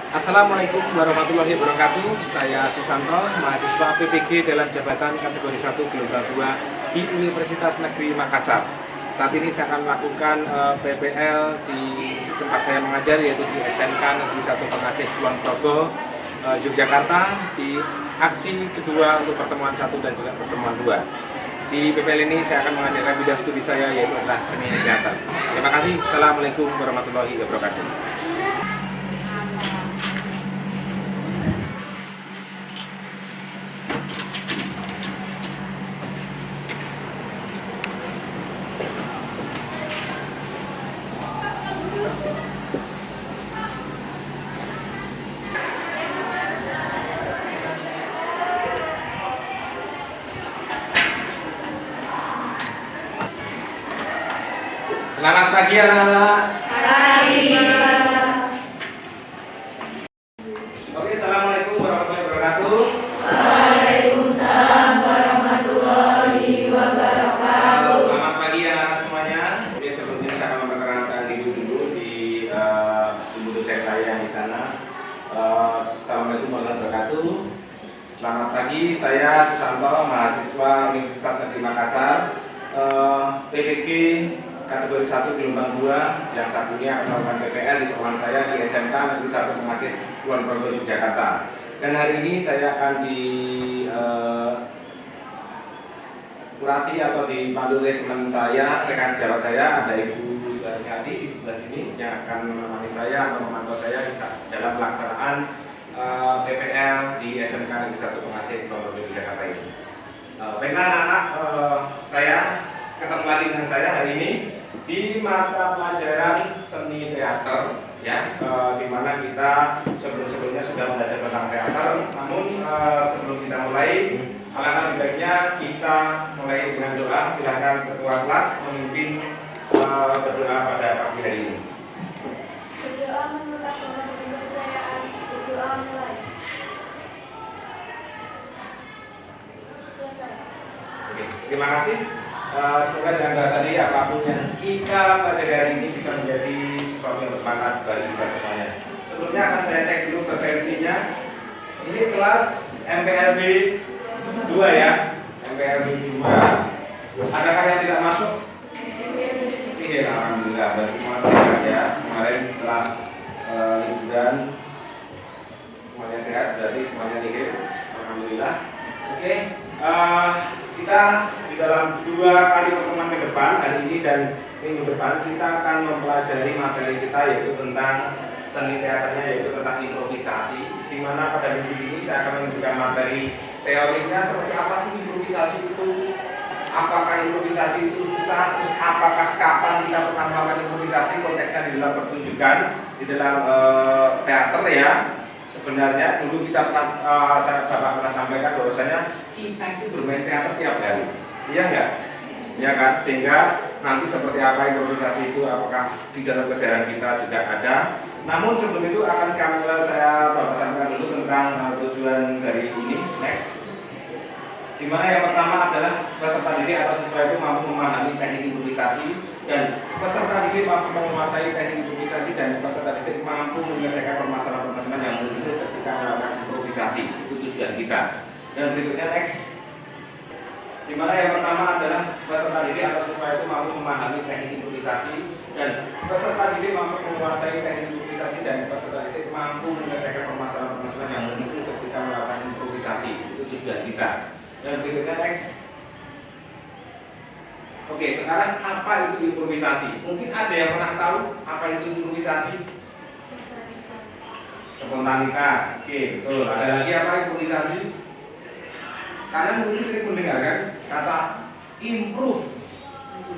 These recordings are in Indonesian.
Assalamualaikum warahmatullahi wabarakatuh. Saya Susanto, mahasiswa PPG dalam jabatan kategori 1 gelombang 2 di Universitas Negeri Makassar. Saat ini saya akan melakukan PPL di tempat saya mengajar, yaitu di SMK Negeri 1 Pengasih Kulon Progo, Yogyakarta, di aksi kedua untuk pertemuan 1 dan juga pertemuan 2. Di PPL ini saya akan mengajarkan bidang studi saya, yaitu adalah seni teater. Terima kasih. Assalamualaikum warahmatullahi wabarakatuh. Selamat pagi anak-anak. Pagi. Oke, assalamualaikum warahmatullahi wabarakatuh. Waalaikumsalam warahmatullahi wabarakatuh. Selamat pagi anak-anak semuanya. Oke, sebelumnya saya akan memperkenalkan diri dulu di ibu dosen saya yang di sana. Assalamualaikum warahmatullahi wabarakatuh. Selamat pagi, saya Susanto, mahasiswa Universitas Negeri Makassar, PPG kategori 1 gelombang 2, yang satunya akan melakukan PPL di sekolah saya di SMK Negeri 1 Pengasih Kulon Progo, Yogyakarta. Dan hari ini saya akan kurasi atau dipandu oleh teman saya, rekan sejawat saya, ada Ibu Sudarnyati di sebelah sini yang akan menemani saya atau memantau saya dalam pelaksanaan PPL di SMK Negeri 1 Pengasih Kulon Progo, Yogyakarta ini. Baiklah anak-anak, saya ketemu lagi dengan saya hari ini di mata pelajaran seni teater, ya, di mana kita sebelumnya sudah belajar tentang teater. Namun sebelum kita mulai, alangkah lebih baiknya kita mulai dengan doa. Silakan ketua kelas memimpin berdoa pada pagi hari ini. Berdoa menurut kepercayaan. Berdoa mulai. Selesai. Oke, terima kasih. Semoga dengan doa tadi apapun yang kita pelajari hari ini bisa menjadi sesuatu yang bermanfaat bagi kita semuanya. Sebelumnya akan saya cek dulu preferensinya. Ini kelas MPLB 2 ya, MPLB 2. Adakah yang tidak masuk? Iya, alhamdulillah. Berarti semua sehat ya. Kemarin setelah liburan semuanya sehat, berarti semuanya nihil. Alhamdulillah. Oke, kita dalam 2 kali pertemuan ke depan, hari ini dan minggu depan, kita akan mempelajari materi kita, yaitu tentang seni teaternya, yaitu tentang improvisasi. Di mana pada minggu ini saya akan menunjukkan materi teorinya seperti apa sih improvisasi itu, apakah improvisasi itu susah, terus apakah kapan kita pertama melakukan improvisasi, konteksnya di dalam pertunjukan, di dalam teater ya. Sebenarnya dulu kita saya pernah sampaikan bahwasanya kita itu bermain teater tiap hari. Iya enggak? Ya kan? Sehingga nanti seperti apa improvisasi itu, apakah di dalam keseharian kita juga ada. Namun sebelum itu akan saya sampaikan dulu tentang tujuan dari ini. Next. Dimana yang pertama adalah peserta didik atau siswa itu mampu memahami teknik improvisasi, dan peserta didik mampu menguasai teknik improvisasi, dan peserta didik mampu menyelesaikan permasalahan-permasalahan yang muncul ketika melakukan improvisasi. Itu tujuan kita. Dan berikutnya next. Dimana yang pertama adalah peserta didik atau siswa itu mampu memahami teknik improvisasi, dan peserta didik mampu menguasai teknik improvisasi, dan peserta didik mampu menyelesaikan permasalahan-permasalahan yang muncul ketika melakukan improvisasi. Itu tujuan kita. Dan berikutnya next. Oke, sekarang apa itu improvisasi? Mungkin ada yang pernah tahu apa itu improvisasi? Spontanitas. Oke, betul. Ada lagi apa improvisasi? Kalian mungkin sering mendengar kan kata improve.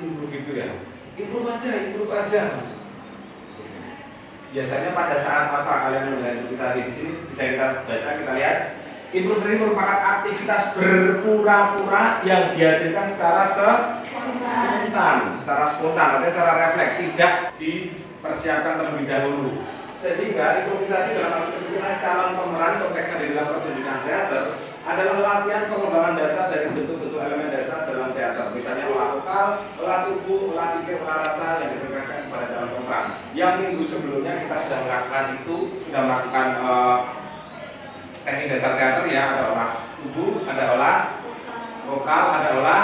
Improve itu ya. Improve aja. Biasanya pada saat apa kalian mendengar improvisasi? Di sini bisa kita baca, kita lihat. Improvisasi merupakan aktivitas berpura-pura yang dihasilkan secara spontan, artinya secara refleks, tidak dipersiapkan terlebih dahulu. Sehingga improvisasi dalam hal tersebut calon pemeran konteksnya di dalam pertunjukan teater adalah latihan pengembangan dasar dari bentuk-bentuk elemen dasar dalam teater. Misalnya olah vokal, olah tubuh, olah pikir, olah rasa yang diberikan kepada calon pemeran. Yang minggu sebelumnya kita sudah melakukan itu, sudah melakukan teknik dasar teater ya, ada olah tubuh, ada olah vokal, ada olah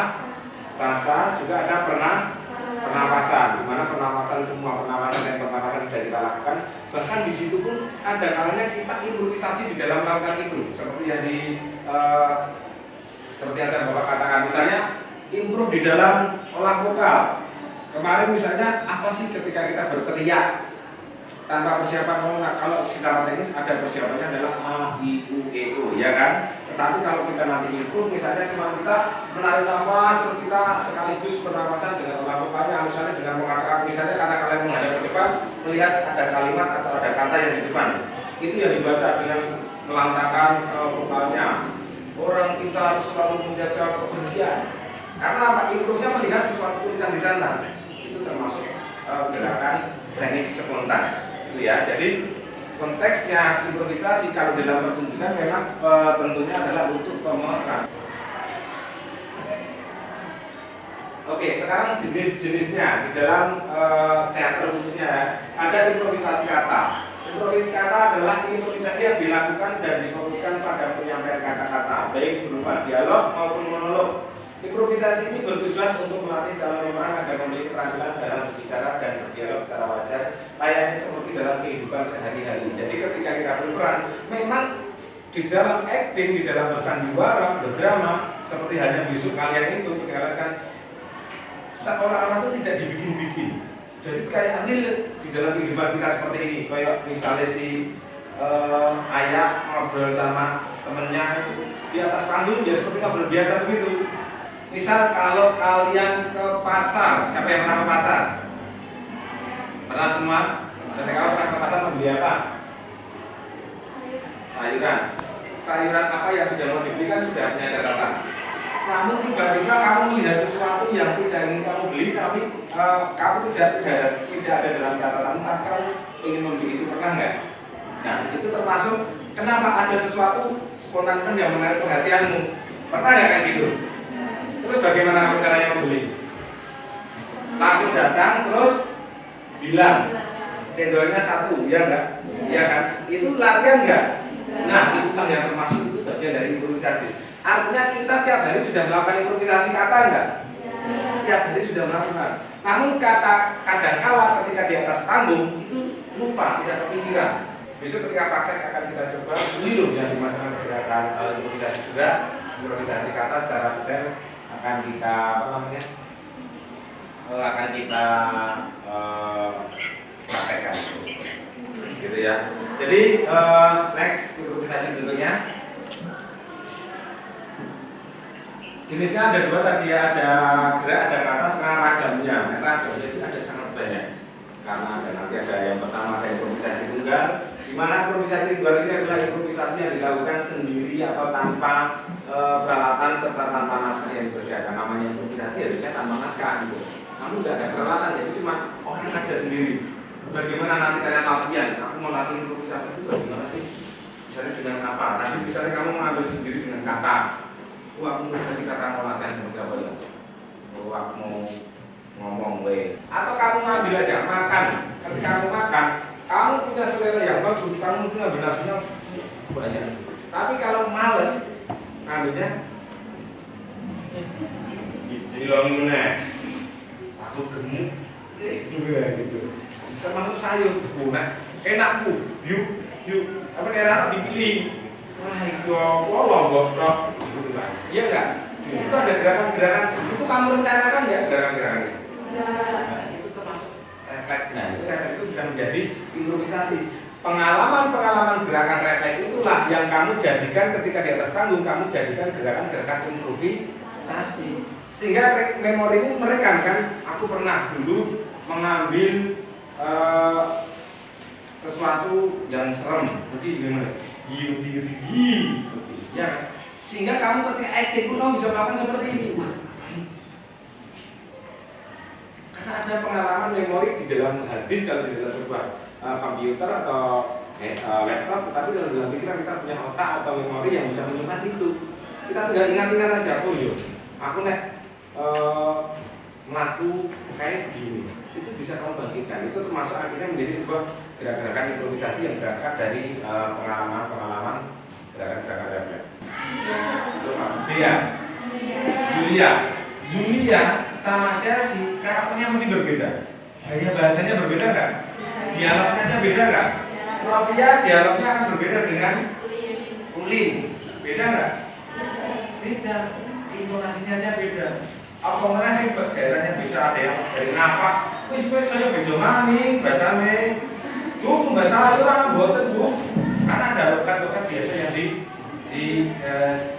rasa, juga ada pernapasan, di mana pernapasan semua pernapasan dan pernapasan sudah kita lakukan. Bahkan di situ pun ada kalanya kita improvisasi di dalam melakukan itu, seperti yang seperti yang saya bapak katakan, misalnya improv di dalam olah vokal. Kemarin misalnya apa sih ketika kita berteriak tanpa persiapan ngomong? Kalau secara teknis ada persiapannya adalah a, i, u, e, o, ya kan? Tetapi kalau kita nanti improve, misalnya cuma kita menarik nafas, terus kita sekaligus pernapasan dengan olah vokalnya, misalnya dengan mengatakan, misalnya karena kalian menghadap ke depan, melihat ada kalimat atau ada kata yang di depan, itu yang dibaca dengan melantangkan vokalnya. Orang kita harus selalu menjaga kebersihan. Karena apa? Improve-nya melihat sesuatu tulisan di sana. Itu termasuk gerakan teknik spontan. Itu ya. Jadi konteksnya improvisasi kalau dalam pertunjukan memang tentunya adalah untuk pemeran. Oke, sekarang jenis-jenisnya di dalam teater khususnya ada improvisasi kata. Improvisasi kata adalah improvisasi yang dilakukan dan difokuskan pada penyampaian kata-kata, baik berupa dialog maupun monolog. Improvisasi ini bertujuan untuk melatih calon pemeran agar memiliki keterampilan dalam berbicara dan berdialog secara wajar, layaknya seperti dalam kehidupan sehari-hari. Jadi ketika kita berperan, memang di dalam acting, di dalam bersandiwara, berdrama, seperti hanya besok kalian itu dikatakan seolah-olah itu tidak dibikin-bikin. Jadi kayak real di dalam kehidupan kita seperti ini. Kayak misalnya si ayah ngobrol sama temennya di atas panggung, ya seperti ngobrol biasa begitu. Misal kalau kalian ke pasar, siapa yang pernah ke pasar? Pernah semua? Dan kalau pernah ke pasar membeli apa? Sayuran. Sayuran apa yang sudah mau dibeli kan sudah punya catatan. Namun tiba-tiba kamu melihat sesuatu yang tidak ingin kamu beli, tapi kamu tidak ada dalam catatan, tapi kamu ingin membeli itu, pernah nggak? Nah, itu termasuk kenapa ada sesuatu spontanitas yang menarik perhatianmu. Pernah nggak kayak gitu? Terus bagaimana kamu caranya membeli? Langsung datang terus bilang cendolnya satu, ya enggak? Ya kan? Itu latihan enggak? Nah, itulah yang termasuk itu bagian dari improvisasi. Artinya kita tiap hari sudah melakukan improvisasi kata enggak? Tiap hari sudah melakukan. Namun kata kadang-kala ketika di atas panggung itu lupa, tidak kepikiran. Besok ketika praktek akan kita coba dulu yang dimaksudkan gerakan improvisasi juga, improvisasi kata secara detail akan kita akan kita praktekkan, gitu ya. Jadi next improvisasi berikutnya. Jenisnya ada dua tadi ya, ada gerak, ada kata, sekarang ragamnya. Ragamnya itu ada sangat banyak. Karena ada nanti ada yang pertama ada improvisasi tunggal, di mana improvisasi tunggal ini adalah improvisasi yang dilakukan sendiri atau tanpa peralatan serta tanpa naskah yang dipersiapkan. Namanya improvisasi harusnya tanpa naskah gitu. Namun tidak ada peralatan, jadi cuma orang aja sendiri. Bagaimana nanti kalian latihan? Aku mau latih improvisasi itu bagaimana sih? Misalnya dengan apa? Nanti misalnya kamu mengambil sendiri dengan kata. Aku mau kasih kata mau latihan seperti apa ya? Aku mau ngomong atau kamu ngambil aja makan. Ketika kamu makan, kamu punya selera yang bagus, kamu punya benar-benar banyak. Tapi kalau males ngambilnya dilongi meneh. Aku gemuk, gitu. Termasuk sayur, enakku, yuk, apa daerah dipilih. Wah, itu lombok sok, gitu lah. Iya enggak? Itu ada gerakan-gerakan, itu kamu rencanakan nggak gerakan-gerakan itu? Nah, itu termasuk refleks. Nah, itu refleks itu bisa menjadi improvisasi. Pengalaman-pengalaman gerakan refleks itulah yang kamu jadikan ketika di atas panggung, kamu jadikan gerakan-gerakan improvisasi. Sehingga memorimu merekam kan, aku pernah dulu mengambil sesuatu yang serem, gimana? Ya kan? Sehingga kamu ketika acting pun kamu bisa melakukan seperti ini. Karena ada pengalaman memori di dalam hadis, kalau di dalam sebuah komputer atau laptop, tetapi dalam pikiran kita punya otak atau memori yang bisa menyimpan itu. Kita tinggal ingat-ingat aja, oh yo, aku nek melaku kayak gini, itu bisa kamu bangkitkan. Itu termasuk akhirnya menjadi sebuah gerakan improvisasi yang berangkat dari pengalaman gerakan-gerakan refleks. Itu maksudnya Julia sama Chelsea karakternya mungkin berbeda. Gaya bahasanya berbeda nggak? Dialognya aja beda nggak? Novia dialognya akan berbeda dengan Ulin. Beda nggak? Beda. Intonasinya aja beda. Apa mana sih daerahnya bisa ada yang dari napak? Wis saya beda mani bahasane. Bu bahasa ayo ana mboten, Bu. Karena ada lokat-lokat biasa yang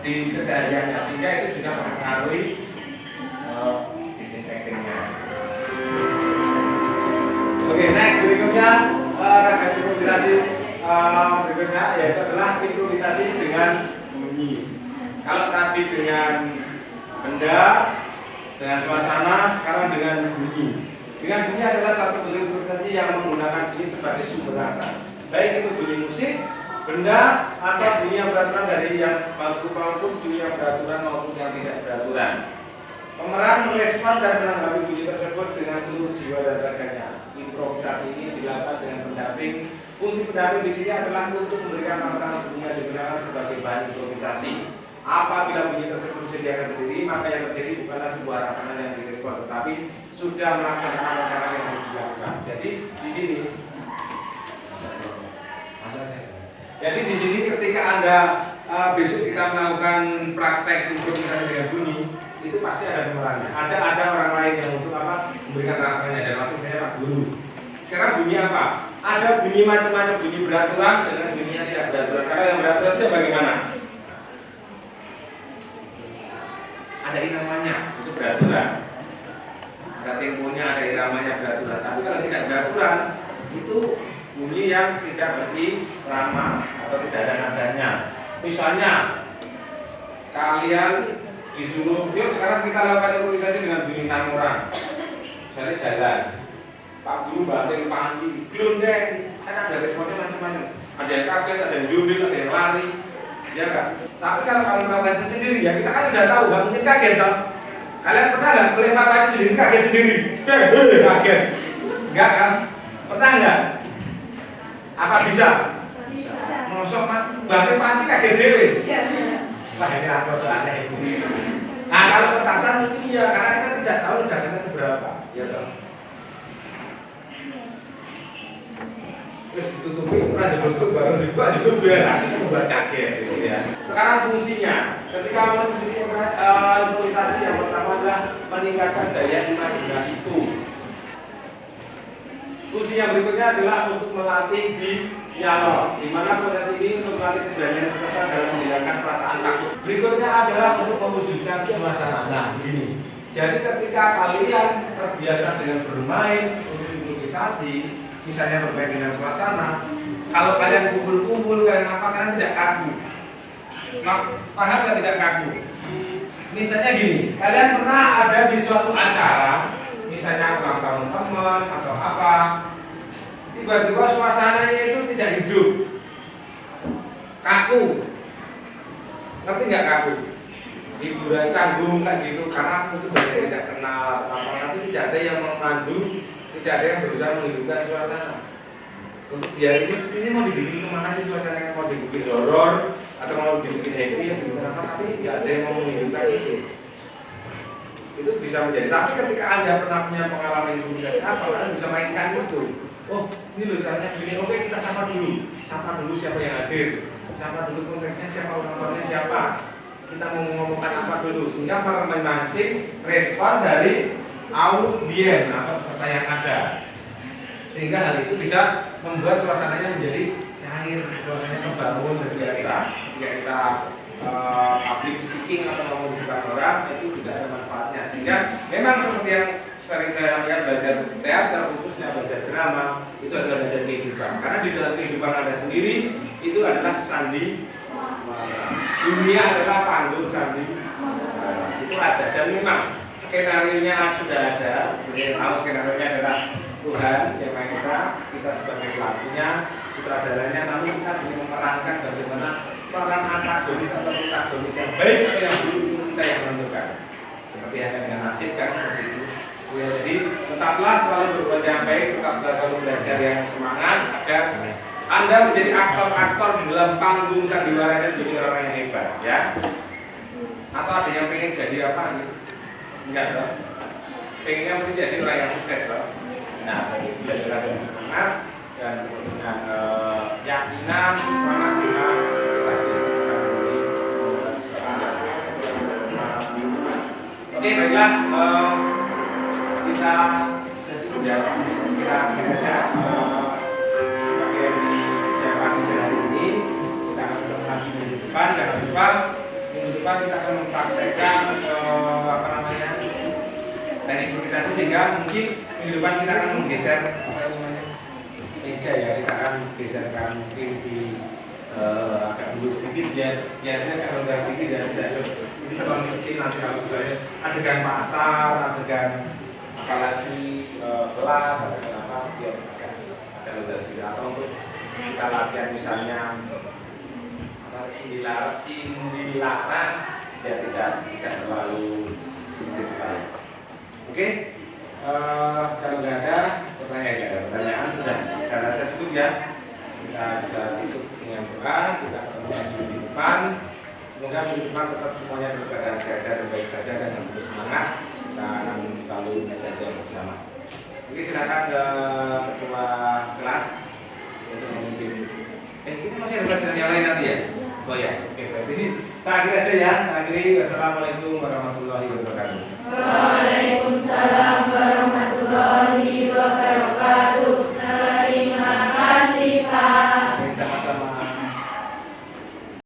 di kesehariannya, sehingga itu juga mempengaruhi bisnis actingnya. Oke, next berikutnya ragam improvisasi berikutnya yaitu adalah improvisasi dengan bunyi. Kalau tadi dengan benda, dengan suasana, sekarang dengan bunyi. Dengan bunyi adalah satu bentuk improvisasi yang menggunakan bunyi sebagai sumber rasa. Baik itu bunyi musik, benda, atau bunyi yang beraturan dari yang baku maupun bunyi yang beraturan maupun yang tidak beraturan. Pemeran merespon dan menanggapi bunyi tersebut dengan seluruh jiwa dan raganya. Improvisasi ini dilakukan dengan pendamping. Fungsi pendamping di sini adalah untuk memberikan rangsangan bunyi yang digunakan sebagai bahan improvisasi. Apabila bunyi tersebut disediakan sendiri, maka yang terjadi bukanlah sebuah rangsangan yang direspon, tetapi sudah melaksanakan rangsangan yang harus dilakukan. Jadi di sini ketika Anda besok kita melakukan praktek improvisasi dengan bunyi, itu pasti ada pemerannya. Ada orang lain yang untuk apa? Memberikan rasanya, dan waktu saya Pak Guru. Sekarang bunyi apa? Ada bunyi macam-macam, bunyi beraturan dengan bunyi yang tidak beraturan. Kalau yang beraturan itu bagaimana? Ada iramanya, itu beraturan. Ada temponya, ada iramanya beraturan. Tapi kalau tidak beraturan, itu bunyi yang tidak berirama atau tidak ada nadanya. Misalnya kalian disuruh, yuk sekarang kita lakukan improvisasi dengan bunyi enam orang. Misalnya jalan, Pak Guru banting panci, glundeng, kan ada responnya macam-macam. Ada yang kaget, ada yang jumbil, ada yang lari, ya kan? Tapi kalau kalian melakukan sendiri, ya kita kan sudah tahu, nggak mungkin kaget dong. Kalian pernah nggak melempar panci sendiri kaget sendiri? Kaget, enggak kan? Pernah nggak? Apa bisa? Mosok banting panci kaget dewe. Wah ini aku tuh aneh ibu. Nah kalau petasan itu iya, karena kita tidak tahu ledakannya seberapa, ya dong. Terus ditutupi, pernah jebol baru dibuka juga berat, itu membuat kaget, gitu ya. Sekarang fungsinya, ketika fungsi improvisasi yang pertama adalah meningkatkan daya imajinasi itu. Fungsi yang berikutnya adalah untuk melatih di dialog, di mana proses ini untuk melatih keberanian peserta dalam menghilangkan perasaan takut. Berikutnya adalah untuk mewujudkan suasana. Nah, begini. Jadi ketika kalian terbiasa dengan bermain untuk improvisasi, misalnya bermain dengan suasana, kalau kalian kumpul-kumpul, kalian apa, kalian tidak kaku. Paham nggak tidak kaku? Misalnya gini, kalian pernah ada di suatu acara, misalnya ulang tahun teman atau apa, tiba-tiba suasananya itu tidak hidup, kaku. Ngerti nggak kaku? Hiburan canggung kan gitu, karena aku itu banyak tidak kenal apa, tapi tidak ada yang memandu, tidak ada yang berusaha menghidupkan suasana. Untuk biar ini mau dibikin kemana sih suasananya, mau dibikin horor atau mau dibikin happy, yang dibikin apa, tapi tidak ada yang mau menghidupkan itu bisa menjadi. Tapi ketika Anda pernah punya pengalaman improvisasi apa, Anda bisa mainkan itu. Oh, ini loh caranya begini. Oke, kita sapa dulu siapa yang hadir, sapa dulu konteksnya siapa, orang-orangnya siapa, kita mau ngomongkan apa dulu, sehingga memancing respon dari audien atau peserta yang ada, sehingga hal itu bisa membuat suasananya menjadi cair, suasananya terbangun dan biasa. Jika kita public speaking atau membuka orang, itu juga ada manfaatnya. Sehingga memang seperti yang sering saya sampaikan, belajar teater, khususnya belajar drama, itu adalah belajar kehidupan. Karena di dalam kehidupan Anda sendiri, itu adalah sandi, dunia adalah panggung sandi, itu ada. Dan memang skenario-nya sudah ada. Kita tahu skenario-nya adalah Tuhan Yang Maha Esa, kita sebagai pelakunya, sutradaranya, namun kita bisa memerankan bagaimana peran antagonis atau protagonis yang baik atau yang buruk itu kita yang menentukan. Seperti hanya dengan nasib kan seperti itu. Ya, jadi tetaplah selalu berbuat yang baik, tetaplah selalu belajar yang semangat agar Anda menjadi aktor-aktor di dalam panggung sandiwara dan menjadi orang yang hebat, ya. Atau ada yang pengen jadi apa gitu? Enggak loh. Pengennya mungkin jadi orang yang sukses loh. Nah, belajar dengan semangat dan dengan keyakinan, semangat dengan motivasi. Oke, baiklah. Kita sudah cukup ya. Kita baca bagian di siang pagi hari ini. Kita akan ketemu lagi minggu depan. Jangan lupa minggu depan kita akan mempraktekkan teknik improvisasi, sehingga mungkin minggu depan kita akan menggeser meja ya. Kita akan geserkan mungkin di agak mundur sedikit biar agak rendah sedikit dan tidak seperti mungkin nanti kalau saya adegan pasar, adegan apalagi kelas, adegan apa biar agak rendah sedikit, atau untuk kita latihan misalnya sindilaras ya tidak terlalu sedikit sekali. Oke, kalau nggak ada pertanyaan sudah saya rasa cukup ya. Kita bisa tutup dengan doa, kita ketemu lagi minggu depan. Semoga minggu depan tetap semuanya berkeadaan sehat dan baik saja dan terus semangat. Kita akan selalu belajar bersama. Oke, silakan ketua kelas untuk memimpin. Kita masih ada pelajaran yang lain nanti ya? Oh ya, oke. Berarti saya akhiri aja ya. Saya akhiri. Wassalamualaikum warahmatullahi wabarakatuh. Waalaikumsalam.